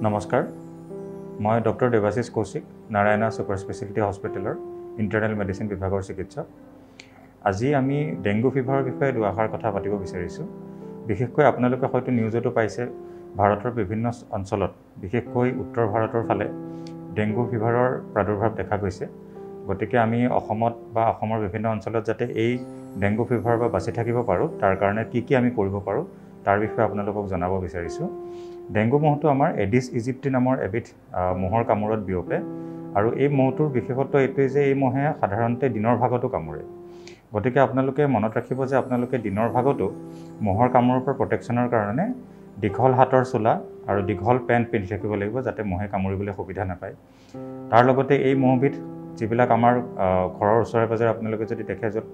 নমস্কাৰ মই doctor Debashish Kaushik Narayana super speciality হস্পিটেলৰ ইণ্টাৰনেল মেডিচিন বিভাগৰ চিকিৎসক আজি আমি ডেংগু ফিভাৰৰ বিষয়ে দুআষাৰ কথা পাতিব বিচাৰিছোঁ বিশেষকৈ আপোনালোকে হয়তো নিউজতো পাইছে ভাৰতৰ বিভিন্ন অঞ্চলত বিশেষকৈ উত্তৰ ভাৰতৰ ফালে ডেংগু ফিভাৰৰ প্ৰাদুৰ্ভাৱ দেখা গৈছে গতিকে আমি অসমত বা অসমৰ বিভিন্ন অঞ্চলত যাতে এই ডেংগু ফিভাৰৰ পৰা বাচি থাকিব পাৰোঁ তাৰ কাৰণে কি আমি কৰিব পাৰোঁ তাৰ বিষয়ে আপোনালোকক জনাব বিচাৰিছোঁ ডেংগু মহটো আমাৰ এডিছ ইজিপ্টি নামৰ এবিধ মহৰ কামোৰত বিয়পে আৰু এই মহটোৰ বিশেষত্ব এইটোৱে যে এই মহে সাধাৰণতে দিনৰ ভাগতো কামোৰে গতিকে আপোনালোকে মনত ৰাখিব যে আপোনালোকে দিনৰ ভাগতো মহৰ কামোৰৰ পৰা প্ৰটেকশ্যনৰ কাৰণে দীঘল হাতৰ চোলা আৰু দীঘল পেণ্ট পিন্ধি থাকিব লাগিব যাতে মহে কামুৰিবলৈ সুবিধা নাপায় তাৰ লগতে এই মহবিধ যিবিলাক আমাৰ ঘৰৰ ওচৰে পাজৰে আপোনালোকে যদি দেখে য'ত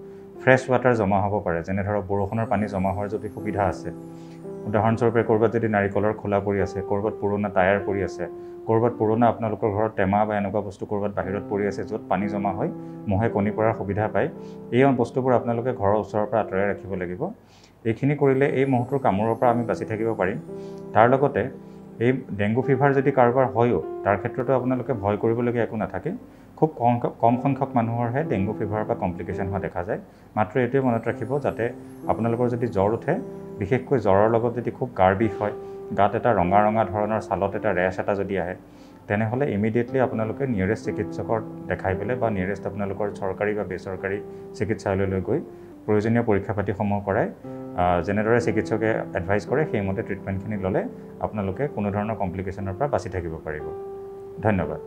ফ্ৰেছ ৱাটাৰ জমা হ'ব পাৰে যেনে ধৰক বৰষুণৰ পানী জমা হোৱাৰ যদি সুবিধা আছে উদাহৰণস্বৰূপে ক'ৰবাত যদি নাৰিকলৰ খোলা পৰি আছে ক'ৰবাত পুৰণা টায়াৰ পৰি আছে ক'ৰবাত পুৰণা আপোনালোকৰ ঘৰত টেমা বা এনেকুৱা বস্তু ক'ৰবাত বাহিৰত পৰি আছে য'ত পানী জমা হয় মহে কণী পৰাৰ সুবিধা পায় এই বস্তুবোৰ আপোনালোকে ঘৰৰ ওচৰৰ পৰা আঁতৰাই ৰাখিব লাগিব এইখিনি কৰিলে এই মহটোৰ কামোৰৰ পৰা আমি বাচি থাকিব পাৰিম তাৰ লগতে এই ডেংগু ফিভাৰ যদি কাৰোবাৰ হয়ও তাৰ ক্ষেত্ৰতো আপোনালোকে ভয় কৰিবলগীয়া একো নাথাকে খুব কম সংখ্যক মানুহৰহে ডেংগু ফিভাৰৰ পৰা কমপ্লিকেশ্যন হোৱা দেখা যায় মাত্ৰ এইটোৱে মনত ৰাখিব যাতে আপোনালোকৰ যদি জ্বৰ উঠে বিশেষকৈ জ্বৰৰ লগত যদি খুব গাৰ বিষ হয় গাত এটা ৰঙা ধৰণৰ ছালত এটা ৰেছ এটা যদি আহে তেনেহ'লে ইমিডিয়েটলি আপোনালোকে নিয়েৰেষ্ট চিকিৎসকৰ দেখাই পেলাই বা নিয়েৰেষ্ট আপোনালোকৰ চৰকাৰী বা বেচৰকাৰী চিকিৎসালয়লৈ গৈ প্ৰয়োজনীয় পৰীক্ষা পাতিসমূহ কৰাই যেনেদৰে চিকিৎসকে এডভাইচ কৰে সেইমতে ট্ৰিটমেণ্টখিনি ল'লে আপোনালোকে কোনো ধৰণৰ কমপ্লিকেশ্যনৰ পৰা বাচি থাকিব পাৰিব ধন্যবাদ